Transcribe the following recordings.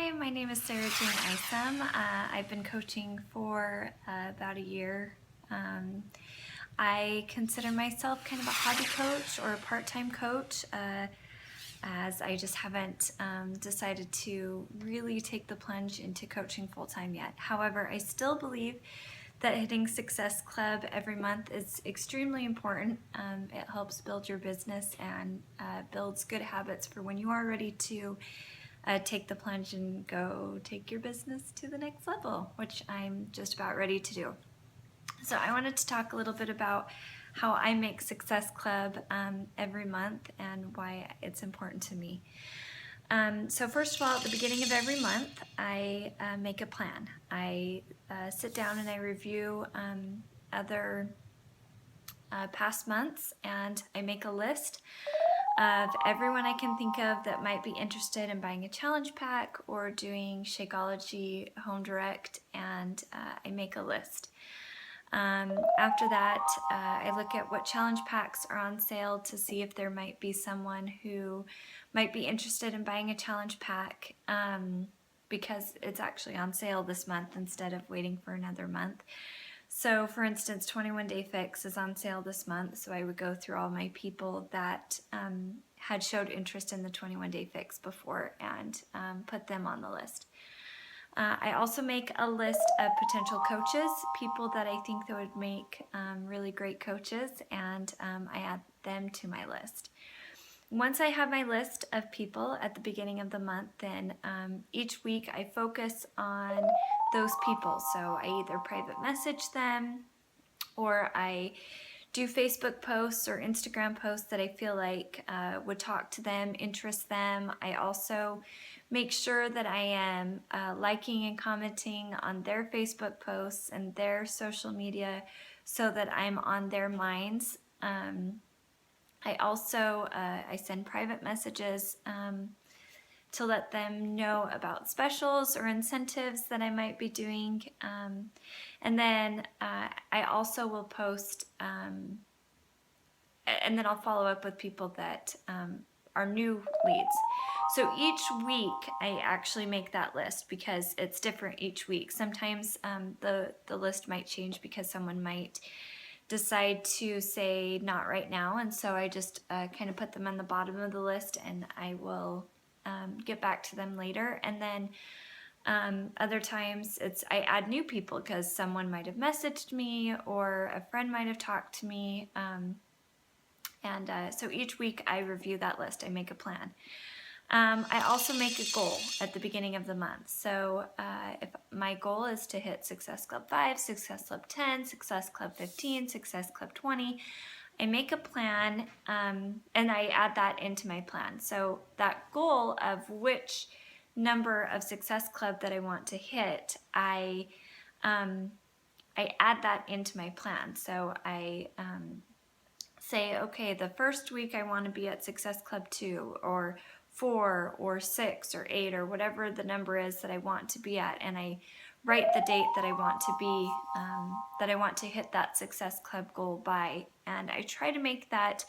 Hi, my name is Sarah Jane Isom. I've been coaching for about a year. I consider myself kind of a hobby coach or a part-time coach, as I just haven't decided to really take the plunge into coaching full-time yet. However, I still believe that hitting Success Club every month is extremely important. It helps build your business and builds good habits for when you are ready to take the plunge and go take your business to the next level, which I'm just about ready to do. So I wanted to talk a little bit about how I make Success Club every month and why it's important to me. So first of all, at the beginning of every month, I make a plan. I sit down and I review other past months, and I make a list of everyone I can think of that might be interested in buying a challenge pack or doing Shakeology Home Direct, and I make a list. After that, I look at what challenge packs are on sale to see if there might be someone who might be interested in buying a challenge pack, because it's actually on sale this month instead of waiting for another month. So for instance, 21 Day Fix is on sale this month, so I would go through all my people that had showed interest in the 21 Day Fix before and put them on the list. I also make a list of potential coaches, people that I think that would make really great coaches, and I add them to my list. Once I have my list of people at the beginning of the month, then each week I focus on those people. So I either private message them, or I do Facebook posts or Instagram posts that I feel like would talk to them, interest them. I also make sure that I am liking and commenting on their Facebook posts and their social media so that I'm on their minds. I also I send private messages to let them know about specials or incentives that I might be doing. And then I also will post, and then I'll follow up with people that are new leads. So each week I actually make that list because it's different each week. Sometimes the list might change because someone might decide to say not right now, and so I just kind of put them on the bottom of the list, and I will get back to them later. And then other times I add new people because someone might have messaged me or a friend might have talked to me, and so each week I review that list. I make a plan. I also make a goal at the beginning of the month. So if my goal is to hit Success Club 5, Success Club 10, Success Club 15, Success Club 20, I make a plan and I add that into my plan. So that goal of which number of Success Club that I want to hit, I add that into my plan. So I say, okay, the first week I want to be at Success Club 2 or 4 or 6 or 8 or whatever the number is that I want to be at, and I write the date that I want to be, that I want to hit that Success Club goal by, and I try to make that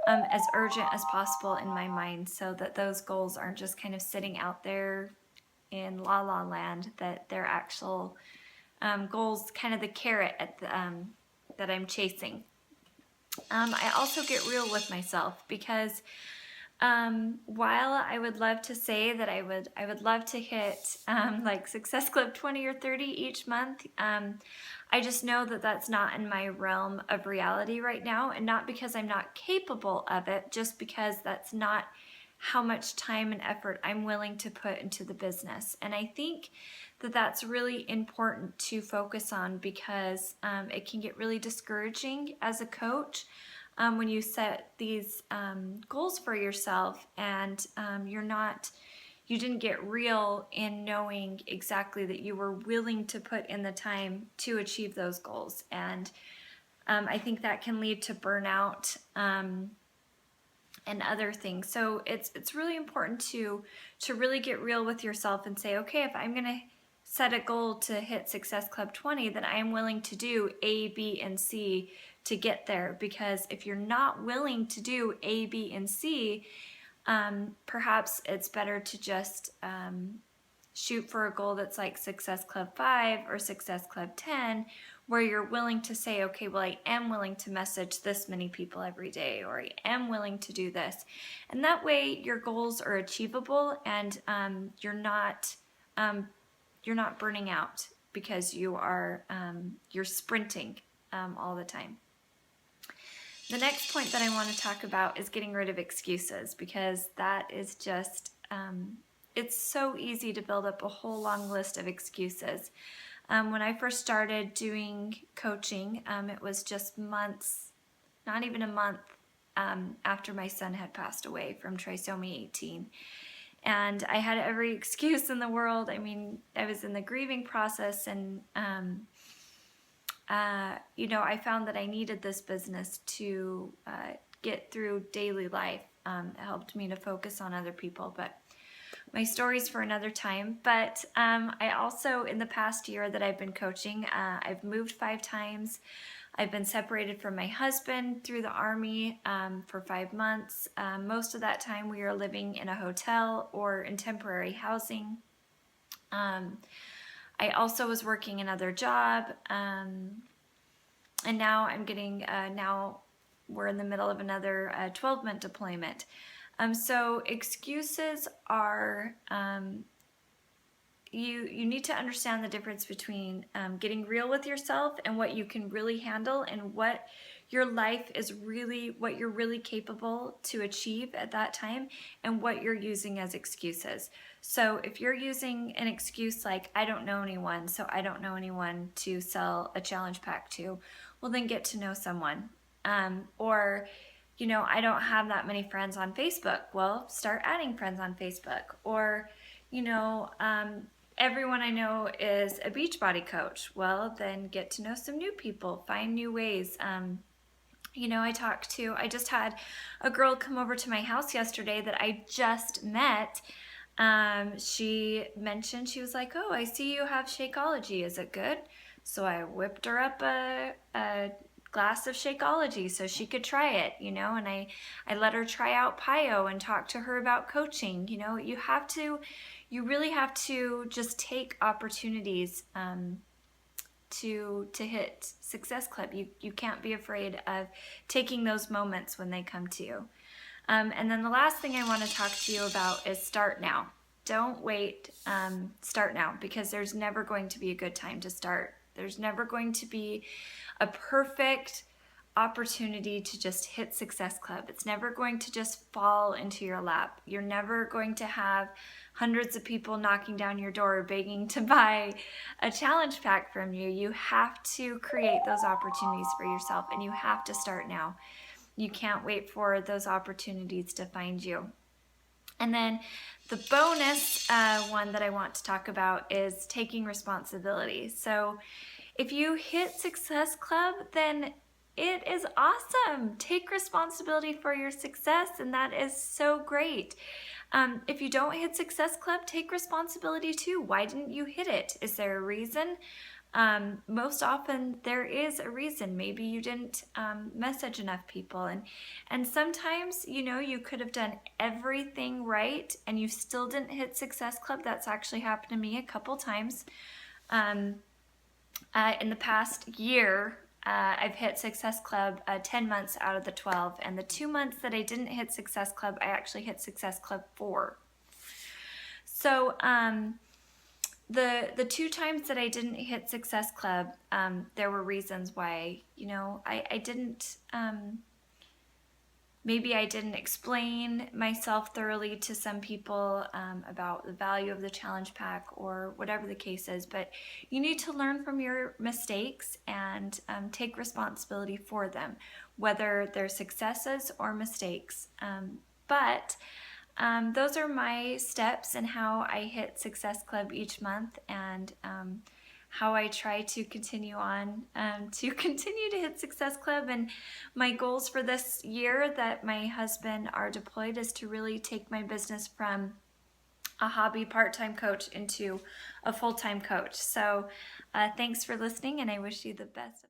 as urgent as possible in my mind so that those goals aren't just kind of sitting out there in la la land, that they're actual goals, kind of the carrot at the, that I'm chasing. I also get real with myself because while I would love to say that I would love to hit like Success Club 20 or 30 each month, I just know that that's not in my realm of reality right now, and not because I'm not capable of it, just because that's not how much time and effort I'm willing to put into the business. And I think that that's really important to focus on because it can get really discouraging as a coach when you set these goals for yourself and you didn't get real in knowing exactly that you were willing to put in the time to achieve those goals. And I think that can lead to burnout and other things. So it's really important to really get real with yourself and say, okay, if I'm gonna set a goal to hit Success Club 20, then I am willing to do A, B, and C to get there. Because if you're not willing to do A, B, and C, perhaps it's better to just shoot for a goal that's like Success Club 5 or Success Club 10, where you're willing to say, okay, well, I am willing to message this many people every day, or I am willing to do this. And that way your goals are achievable, and you're not burning out because you're sprinting all the time. The next point that I want to talk about is getting rid of excuses, because that is just, it's so easy to build up a whole long list of excuses. When I first started doing coaching, it was just months, not even a month, after my son had passed away from trisomy 18. And I had every excuse in the world. I mean, I was in the grieving process, and I found that I needed this business to get through daily life. It helped me to focus on other people, but my story's for another time. But I also, in the past year that I've been coaching, I've moved 5 times. I've been separated from my husband through the Army for 5 months. Most of that time we are living in a hotel or in temporary housing. I also was working another job, and now I'm getting, now we're in the middle of another 12-month deployment. So excuses are, you need to understand the difference between getting real with yourself and what you can really handle, and what your life is really, what you're really capable to achieve at that time, and what you're using as excuses. So if you're using an excuse like, I don't know anyone, so I don't know anyone to sell a challenge pack to, well, then get to know someone. Or, I don't have that many friends on Facebook. Well, start adding friends on Facebook. Or, everyone I know is a Beachbody coach. Well, then get to know some new people, find new ways. I just had a girl come over to my house yesterday that I just met. She mentioned, she was like, oh, I see you have Shakeology. Is it good? So I whipped her up a glass of Shakeology so she could try it, and I let her try out PIO and talk to her about coaching. You really have to just take opportunities to hit Success Club. You can't be afraid of taking those moments when they come to you. And then the last thing I want to talk to you about is start now. Don't wait, start now, because there's never going to be a good time to start. There's never going to be a perfect opportunity to just hit Success Club. It's never going to just fall into your lap. You're never going to have hundreds of people knocking down your door begging to buy a challenge pack from you. You have to create those opportunities for yourself, and you have to start now. You can't wait for those opportunities to find you. And then the bonus one that I want to talk about is taking responsibility. So if you hit Success Club, then it is awesome. Take responsibility for your success, and that is so great. If you don't hit Success Club, take responsibility too. Why didn't you hit it? Is there a reason? Most often there is a reason. Maybe you didn't message enough people, and sometimes you could have done everything right and you still didn't hit Success Club. That's actually happened to me a couple times. In the past year, I've hit Success Club 10 months out of the 12, and the 2 months that I didn't hit Success Club, I actually hit Success Club 4. So the 2 times that I didn't hit Success Club, there were reasons why. I didn't, maybe I didn't explain myself thoroughly to some people about the value of the challenge pack, or whatever the case is. But you need to learn from your mistakes and take responsibility for them, whether they're successes or mistakes. But those are my steps in how I hit Success Club each month, and how I try to continue on to hit Success Club. And my goals for this year that my husband are deployed is to really take my business from a hobby part-time coach into a full-time coach. So thanks for listening, and I wish you the best.